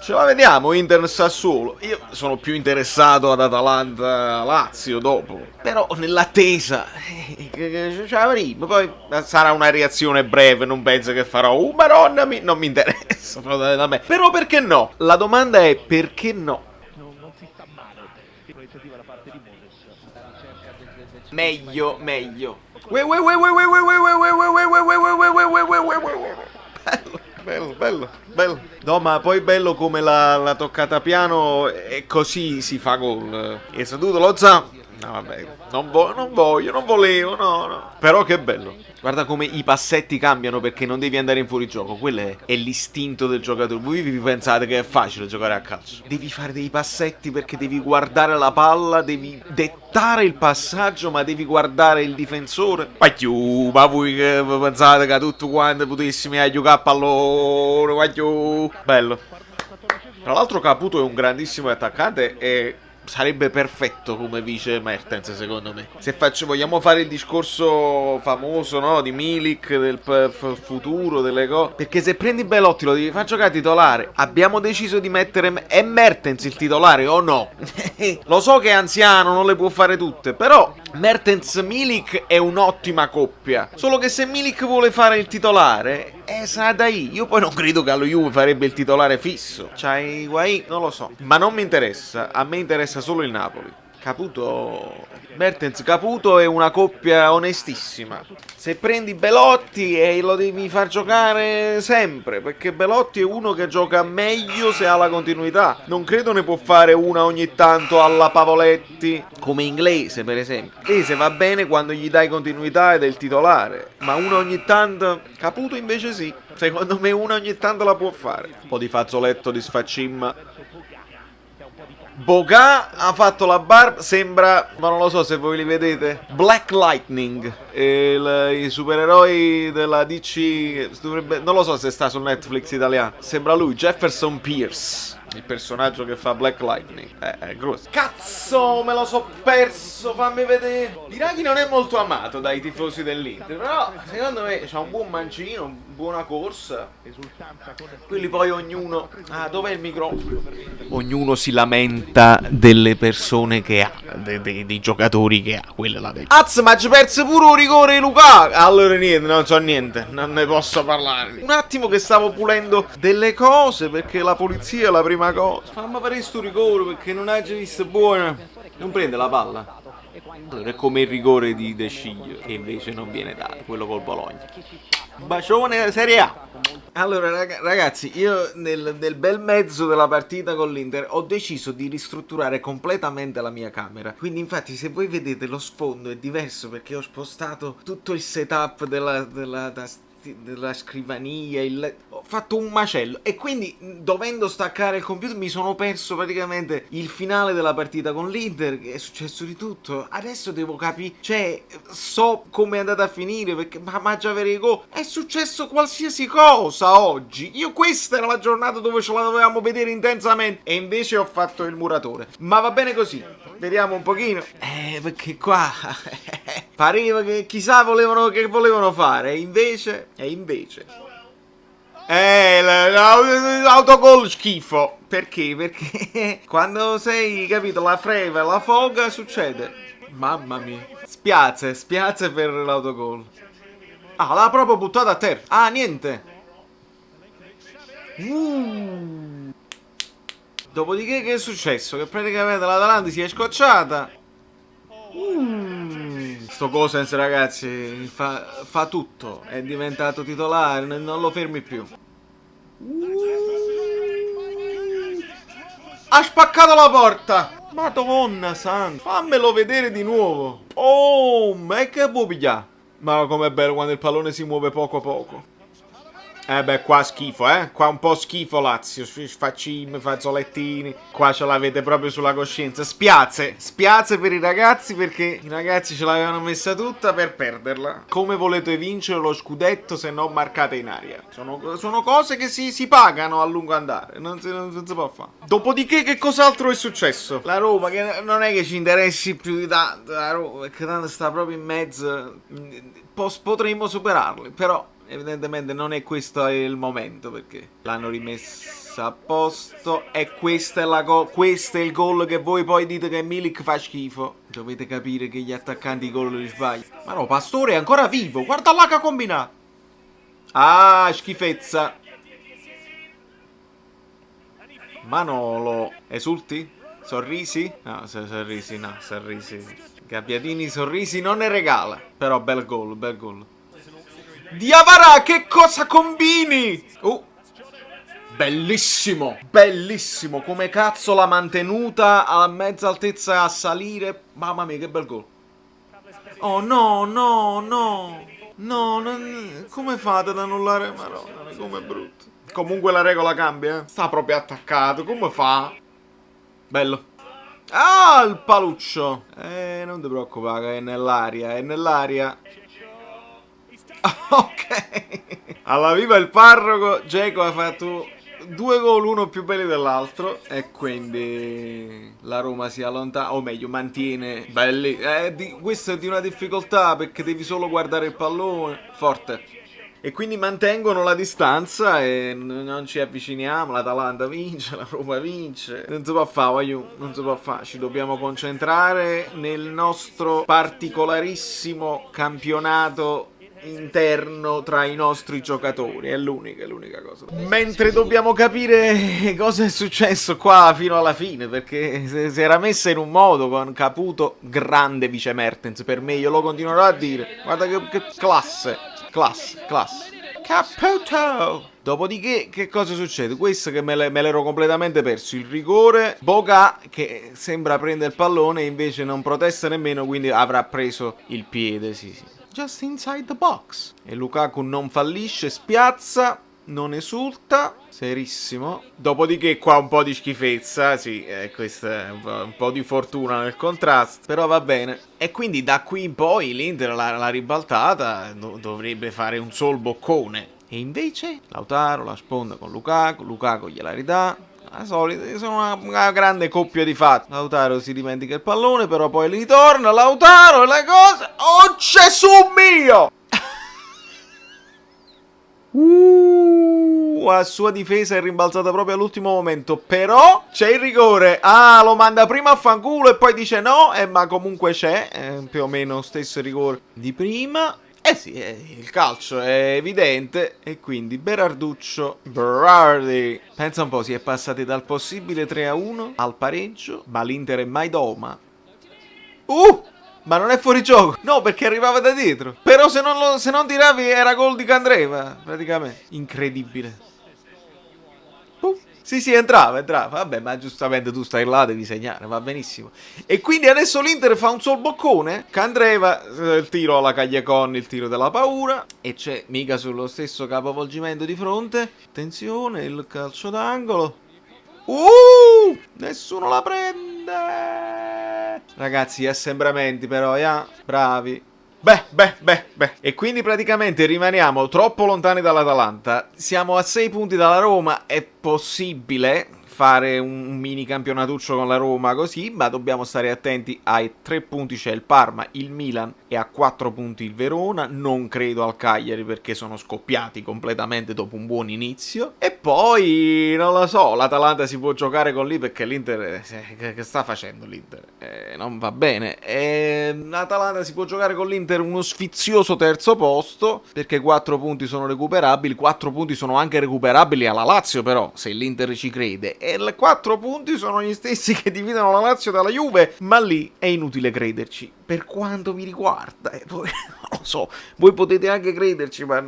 Ce la vediamo, Inter-Sassuolo. Io sono più interessato ad Atalanta-Lazio dopo. Però nell'attesa, ce l'avremo. Poi sarà una reazione breve, non penso che farò. Madonna, non mi interessa. Però perché no? La domanda è perché no? Meglio, meglio. Bello, bello, bello. No, ma poi bello come l'ha toccata piano e così si fa gol. E seduto lo za. No, vabbè, non voglio, non volevo, no, no. Però che bello. Guarda come i passetti cambiano perché non devi andare in fuorigioco. Quello è l'istinto del giocatore. Voi vi pensate che è facile giocare a calcio? Devi fare dei passetti perché devi guardare la palla, devi dettare il passaggio, ma devi guardare il difensore. Ma voi che pensate che tutto quanto potessimo giocare a pallone? Bello. Tra l'altro Caputo è un grandissimo attaccante e sarebbe perfetto come vice Mertens, secondo me. Se vogliamo fare il discorso famoso, no, di Milik, del futuro, delle cose. Perché se prendi Belotti lo devi far giocare titolare. Abbiamo deciso di mettere è Mertens il titolare o no? Lo so che è anziano, non le può fare tutte, però Mertens-Milik è un'ottima coppia. Solo che se Milik vuole fare il titolare, sa dai. Io poi non credo che allo Juve farebbe il titolare fisso. C'hai Higuain, non lo so. Ma non mi interessa. A me interessa solo il Napoli. Caputo. Mertens Caputo è una coppia onestissima. Se prendi Belotti lo devi far giocare sempre, perché Belotti è uno che gioca meglio se ha la continuità. Non credo ne può fare una ogni tanto alla Pavoletti, come Inglese per esempio. Inglese va bene quando gli dai continuità ed è il titolare, ma uno ogni tanto. Caputo invece sì. Secondo me una ogni tanto la può fare. Un po' di fazzoletto di sfaccimma. Boga ha fatto la barba, sembra, ma non lo so se voi li vedete, Black Lightning, i supereroi della DC, non lo so se sta su Netflix italiano, sembra lui, Jefferson Pierce, il personaggio che fa Black Lightning, è grosso. Cazzo, me lo so perso, fammi vedere. Diraghi non è molto amato dai tifosi dell'Inter, però secondo me c'ha un buon mancino, buona corsa. Quelli poi ognuno. Ah, dov'è il microfono? Ognuno si lamenta delle persone che ha, dei giocatori che ha. Quella è la verità. Az, ma ci perso pure un rigore Luca. Allora niente, non so niente, non ne posso parlare. Un attimo che stavo pulendo delle cose perché la polizia è la prima cosa. Fammi fare sto rigore perché non hai già visto buona. Non prende la palla. Allora è come il rigore di De Sciglio che invece non viene dato, quello col Bologna. Bacione Serie A. Allora ragazzi, io nel bel mezzo della partita con l'Inter ho deciso di ristrutturare completamente la mia camera. Quindi infatti se voi vedete lo sfondo è diverso perché ho spostato tutto il setup della scrivania, ho fatto un macello e quindi dovendo staccare il computer mi sono perso praticamente il finale della partita con l'Inter, è successo di tutto. Adesso devo capire, cioè so come è andata a finire perché ma già verico è successo qualsiasi cosa oggi. Io questa era la giornata dove ce la dovevamo vedere intensamente e invece ho fatto il muratore. Ma va bene così. Vediamo un pochino. Perché qua pareva che chissà che volevano fare. E invece. L'autogol schifo. Perché? Perché quando sei, capito, la freva e la foga succede. Mamma mia. Spiace per l'autogol. Ah, l'ha proprio buttata a terra. Ah, niente. Dopodiché che è successo? Che praticamente l'Atalanta si è scocciata. Sto Gosens ragazzi fa tutto. È diventato titolare, non lo fermi più. Ha spaccato la porta. Madonna santa, fammelo vedere di nuovo. Oh, ma che può pigliare? Ma com'è bello quando il pallone si muove poco a poco. Beh, qua schifo, qua un po' schifo Lazio, faccime, fazzolettini, qua ce l'avete proprio sulla coscienza. Spiace per i ragazzi perché i ragazzi ce l'avevano messa tutta per perderla. Come volete vincere lo scudetto se non marcate in aria? Sono cose che si pagano a lungo andare, non si può fare. Dopodiché che cos'altro è successo? La Roma, che non è che ci interessi più di tanto, la Roma, perché tanto sta proprio in mezzo, potremmo superarli, però evidentemente non è questo il momento, perché l'hanno rimessa a posto e questo è il gol che voi poi dite che Milik fa schifo. Dovete capire che gli attaccanti i gol li sbagliano. Ma no, Pastore è ancora vivo, guarda là che ha combinato. Ah, schifezza. Manolo, esulti? Sorrisi? No, sorrisi no, sorrisi. Gabbiadini sorrisi non ne regala. Però bel gol, bel gol. Diavara, che cosa combini? Bellissimo, bellissimo. Come cazzo l'ha mantenuta a mezza altezza a salire. Mamma mia, che bel gol. Oh no, no, no. No, come fate ad annullare? Madonna, come brutto. Comunque la regola cambia, eh. Sta proprio attaccato, come fa? Bello. Ah, il paluccio. Non ti preoccupare, è nell'aria, è nell'aria. Ok. Alla viva il parroco, Dzeko ha fatto 2 gol, uno più belli dell'altro, e quindi la Roma si allontana, o meglio mantiene belli. Questo è di una difficoltà, perché devi solo guardare il pallone. Forte. E quindi mantengono la distanza e non ci avviciniamo. L'Atalanta vince, la Roma vince. Non si può fare, voglio, non si può fare. Ci dobbiamo concentrare nel nostro particolarissimo campionato interno tra i nostri giocatori. È l'unica cosa. Mentre dobbiamo capire cosa è successo qua fino alla fine, perché si era messa in un modo con Caputo, grande vice Mertens per me, io lo continuerò a dire. Guarda che classe. Classe. Caputo! Dopodiché, che cosa succede? Questo che me l'ero completamente perso. Il rigore. Boga che sembra prendere il pallone e invece non protesta nemmeno, quindi avrà preso il piede, sì. Just inside the box. E Lukaku non fallisce, spiazza, non esulta. Serissimo. Dopodiché qua un po' di schifezza, sì, questo è un po' di fortuna nel contrasto, però va bene. E quindi da qui in poi l'Inter la ribaltata dovrebbe fare un sol boccone. E invece Lautaro la sponda con Lukaku gliela ridà. La solita, sono una grande coppia di fatti. Lautaro si dimentica il pallone, però poi ritorna. Lautaro e le cose. Oh Gesù mio! La sua difesa è rimbalzata proprio all'ultimo momento. Però c'è il rigore. Ah, lo manda prima a fanculo e poi dice no. Ma comunque c'è più o meno stesso rigore di prima. Sì, il calcio è evidente. E quindi Berardi. Pensa un po', si è passati dal possibile 3-1 al pareggio. Ma l'Inter è mai doma. Ma non è fuori gioco. No, perché arrivava da dietro. Però se non tiravi era gol di Candreva, praticamente. Incredibile. Sì, entrava. Vabbè, ma giustamente tu stai là, devi segnare, va benissimo. E quindi adesso l'Inter fa un sol boccone. Candreva, il tiro alla Cagliacon, il tiro della paura. E c'è mica sullo stesso capovolgimento di fronte. Attenzione, il calcio d'angolo. Nessuno la prende. Ragazzi, assembramenti però, bravi. Beh. E quindi praticamente rimaniamo troppo lontani dall'Atalanta. Siamo a 6 punti dalla Roma. È possibile fare un mini campionatuccio con la Roma così, ma dobbiamo stare attenti. Ai 3 punti c'è il Parma, il Milan e a 4 punti il Verona. Non credo al Cagliari perché sono scoppiati completamente dopo un buon inizio. E poi non lo so, l'Atalanta si può giocare con lì, perché l'Inter che sta facendo l'Inter? Non va bene. L'Atalanta si può giocare con l'Inter uno sfizioso terzo posto, perché 4 punti sono recuperabili. 4 punti sono anche recuperabili alla Lazio, però, se l'Inter ci crede. E le 4 punti sono gli stessi che dividono la Lazio dalla Juve, ma lì è inutile crederci, per quanto mi riguarda. Poi, non lo so, voi potete anche crederci, ma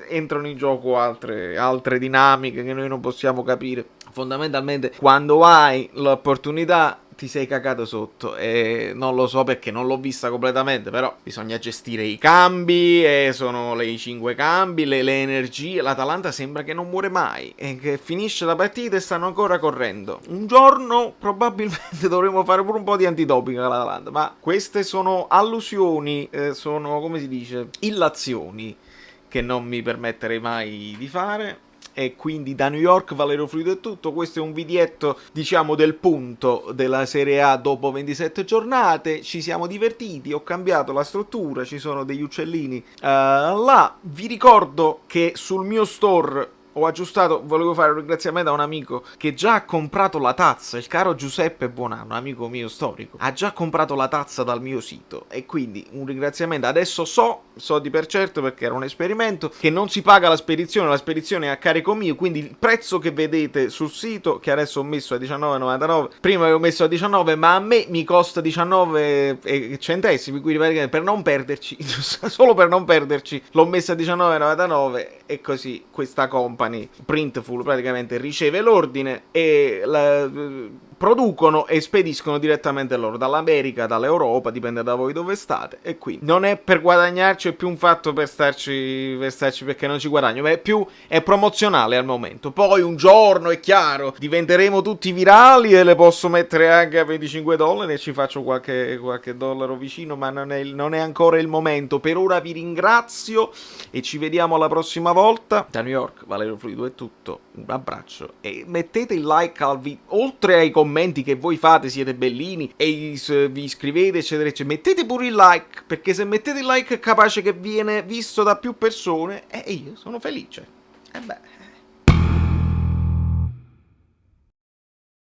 entrano in gioco altre dinamiche che noi non possiamo capire. Fondamentalmente, quando hai l'opportunità, ti sei cagato sotto. E non lo so perché non l'ho vista completamente, però bisogna gestire i cambi, e sono i 5 cambi, le energie. L'Atalanta sembra che non muore mai e che finisce la partita e stanno ancora correndo. Un giorno probabilmente dovremo fare pure un po' di antidoping all'Atalanta, ma queste sono allusioni, sono, come si dice, illazioni che non mi permetterei mai di fare. e quindi da New York Valerio Fluido è tutto. Questo è un videetto, diciamo, del punto della Serie A dopo 27 giornate. Ci siamo divertiti, ho cambiato la struttura, ci sono degli uccellini là. Vi ricordo che sul mio store ho aggiustato, volevo fare un ringraziamento a un amico che già ha comprato la tazza, il caro Giuseppe Buonanno, amico mio storico, ha già comprato la tazza dal mio sito, e quindi un ringraziamento. Adesso so di per certo, perché era un esperimento, che non si paga la spedizione è a carico mio, quindi il prezzo che vedete sul sito, che adesso ho messo a 19,99, prima avevo messo a 19, ma a me mi costa 19 centesimi, quindi per non perderci, solo per non perderci, l'ho messa a 19,99, e così questa compagnia Printful praticamente riceve l'ordine e producono e spediscono direttamente loro dall'America, dall'Europa, dipende da voi dove state. E quindi non è per guadagnarci, è più un fatto per starci perché non ci guadagno, ma è promozionale al momento. Poi un giorno, è chiaro, diventeremo tutti virali e le posso mettere anche a $25 e ci faccio qualche dollaro vicino, ma non è ancora il momento. Per ora vi ringrazio e ci vediamo la prossima volta. Da New York Valerio Fluido è tutto, un abbraccio e mettete il like al video, oltre ai commenti che voi fate, siete bellini e vi iscrivete eccetera eccetera, mettete pure il like, perché se mettete il like è capace che viene visto da più persone e io sono felice. E beh,